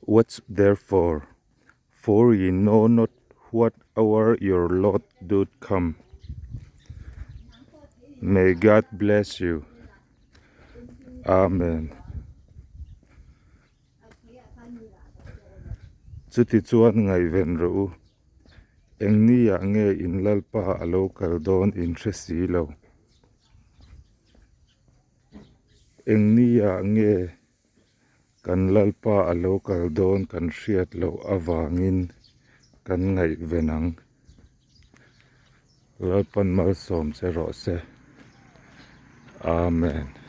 What's therefore? For ye know not what hour your Lord doth come. May God bless you. Amen. Chuti chuan ngai ven ro eng ni ya nge in lalpa alo kaldon in thesi lo. Eng ni ya nge kan lalpa alo kaldon kan hriat lo awangin kan ngai venang. Lalpan mal som se ro se. Amen.